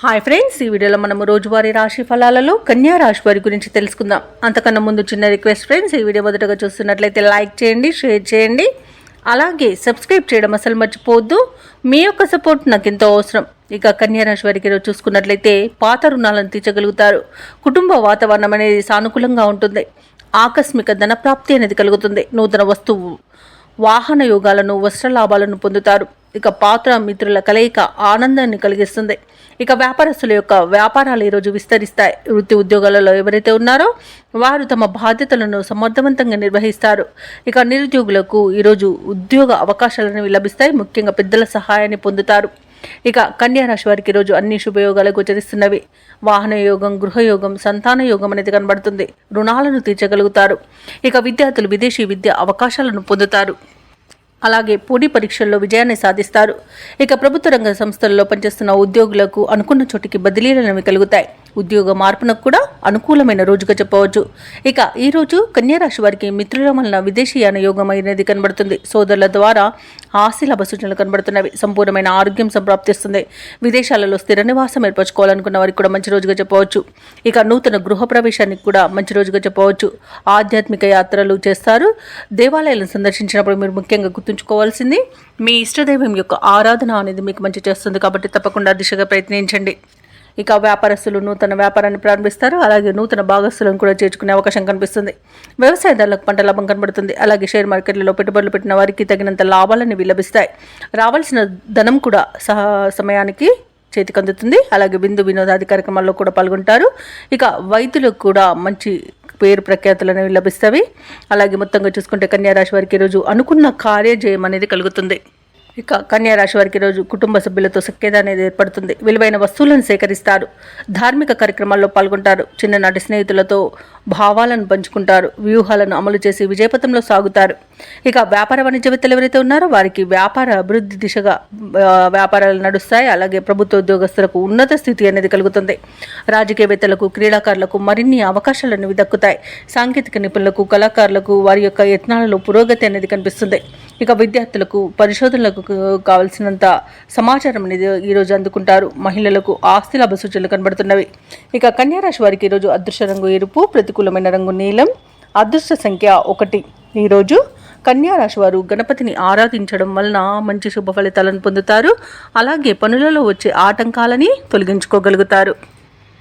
Hi friends, ఈ వీడియోలో మనము రోజువారీ రాశి ఫలాలలో కన్యా రాశి వారి గురించి తెలుసుకుందాం. అంతకన్నా ముందు చిన్న రిక్వెస్ట్ ఫ్రెండ్స్, ఈ వీడియో మొదటగా చూస్తున్నట్లయితే లైక్ చేయండి, షేర్ చేయండి, అలాగే సబ్స్క్రైబ్ చేయడం అసలు మర్చిపోవద్దు. మీ యొక్క సపోర్ట్ నాకు ఎంతో అవసరం. ఇక కన్యా రాశి వారికి ఈరోజు చూసుకున్నట్లయితే పాత రుణాలను తీర్చగలుగుతారు. కుటుంబ వాతావరణం అనేది సానుకూలంగా ఉంటుంది. ఆకస్మిక ధనప్రాప్తి అనేది కలుగుతుంది. నూతన వస్తువు వాహన యోగాలను, వస్త్ర లాభాలను పొందుతారు. ఇక పాత్ర మిత్రుల కలయిక ఆనందాన్ని కలిగిస్తుంది. ఇక వ్యాపారస్తుల యొక్క వ్యాపారాలు ఈరోజు విస్తరిస్తాయి. వృత్తి ఉద్యోగాలలో ఎవరైతే ఉన్నారో వారు తమ బాధ్యతలను సమర్థవంతంగా నిర్వహిస్తారు. ఇక నిరుద్యోగులకు ఈరోజు ఉద్యోగ అవకాశాలను లభిస్తాయి. ముఖ్యంగా పెద్దల సహాయాన్ని పొందుతారు. ఇక కన్యా రాశి వారికి ఈరోజు అన్ని శుభయోగాలు గోచరిస్తున్నవి. వాహన యోగం, గృహయోగం, సంతాన యోగం అనేది కనబడుతుంది. రుణాలను తీర్చగలుగుతారు. ఇక విద్యార్థులు విదేశీ విద్య అవకాశాలను పొందుతారు. అలాగే పోటీ పరీక్షల్లో విజయాన్ని సాధిస్తారు. ఇక ప్రభుత్వ రంగ సంస్థల్లో పనిచేస్తున్న ఉద్యోగులకు అనుకున్న చోటికి బదిలీలు కలుగుతాయి. ఉద్యోగ మార్పునకు కూడా అనుకూలమైన రోజుగా చెప్పవచ్చు. ఇక ఈ రోజు కన్యా రాశి వారికి మిత్రుల వలన విదేశీయాన యోగం అనేది కనబడుతుంది. సోదరుల ద్వారా ఆస్తి లాభ సూచనలు కనబడుతున్నవి. సంపూర్ణమైన ఆరోగ్యం సంప్రాప్తిస్తుంది. విదేశాలలో స్థిర నివాసం ఏర్పరచుకోవాలనుకున్న వారికి కూడా మంచి రోజుగా చెప్పవచ్చు. ఇక నూతన గృహ ప్రవేశానికి కూడా మంచి రోజుగా చెప్పవచ్చు. ఆధ్యాత్మిక యాత్రలు చేస్తారు. దేవాలయాలను సందర్శించినప్పుడు మీరు ముఖ్యంగా గుర్తుంచుకోవాల్సింది మీ ఇష్టదైవం యొక్క ఆరాధన అనేది మీకు మంచి చేస్తుంది. కాబట్టి తప్పకుండా దిశగా ప్రయత్నించండి. ఇక వ్యాపారస్తులు నూతన వ్యాపారాన్ని ప్రారంభిస్తారు. అలాగే నూతన భాగస్తులను కూడా చేర్చుకునే అవకాశం కనిపిస్తుంది. వ్యవసాయదారులకు పంట లాభం కనబడుతుంది. అలాగే షేర్ మార్కెట్లలో పెట్టుబడులు పెట్టిన వారికి తగినంత లాభాలని లభిస్తాయి. రావాల్సిన ధనం కూడా సమయానికి చేతికి అందుతుంది. అలాగే విందు వినోదాది కార్యక్రమాల్లో కూడా పాల్గొంటారు. ఇక వైద్యులకు కూడా మంచి పేరు ప్రఖ్యాతులు అనేవి లభిస్తాయి. అలాగే మొత్తంగా చూసుకుంటే కన్యా రాశి వారికి ఈరోజు అనుకున్న కార్యజయం అనేది కలుగుతుంది. ఇక కన్యా రాశి వారికి రోజు కుటుంబ సభ్యులతో సఖ్యత అనేది ఏర్పడుతుంది. విలువైన వస్తువులను సేకరిస్తారు. ధార్మిక కార్యక్రమాల్లో పాల్గొంటారు. చిన్ననాటి స్నేహితులతో భావాలను పంచుకుంటారు. వ్యూహాలను అమలు చేసి విజయపథంలో సాగుతారు. ఇక వ్యాపార వాణిజ్యవేత్తలు ఎవరైతే ఉన్నారో వారికి వ్యాపార అభివృద్ధి దిశగా వ్యాపారాలు నడుస్తాయి. అలాగే ప్రభుత్వ ఉద్యోగస్తులకు ఉన్నత స్థితి అనేది కలుగుతుంది. రాజకీయవేత్తలకు, క్రీడాకారులకు మరిన్ని అవకాశాలు అనేవి దక్కుతాయి. సాంకేతిక నిపుణులకు, కళాకారులకు వారి యొక్క యత్నాలలో పురోగతి అనేది కనిపిస్తుంది. ఇక విద్యార్థులకు పరిశోధనలకు కావలసినంత సమాచారం అనేది ఈరోజు అందుకుంటారు. మహిళలకు ఆస్తి లాభ సూచనలు కనబడుతున్నవి. ఇక కన్యా రాశి వారికి ఈరోజు అదృష్ట రంగు ఎరుపు, ప్రతికూలమైన రంగు నీలం, అదృష్ట సంఖ్య 1. ఈరోజు కన్యా రాశి వారు గణపతిని ఆరాధించడం వలన మంచి శుభ ఫలితాలను పొందుతారు. అలాగే పనులలో వచ్చే ఆటంకాలని తొలగించుకోగలుగుతారు.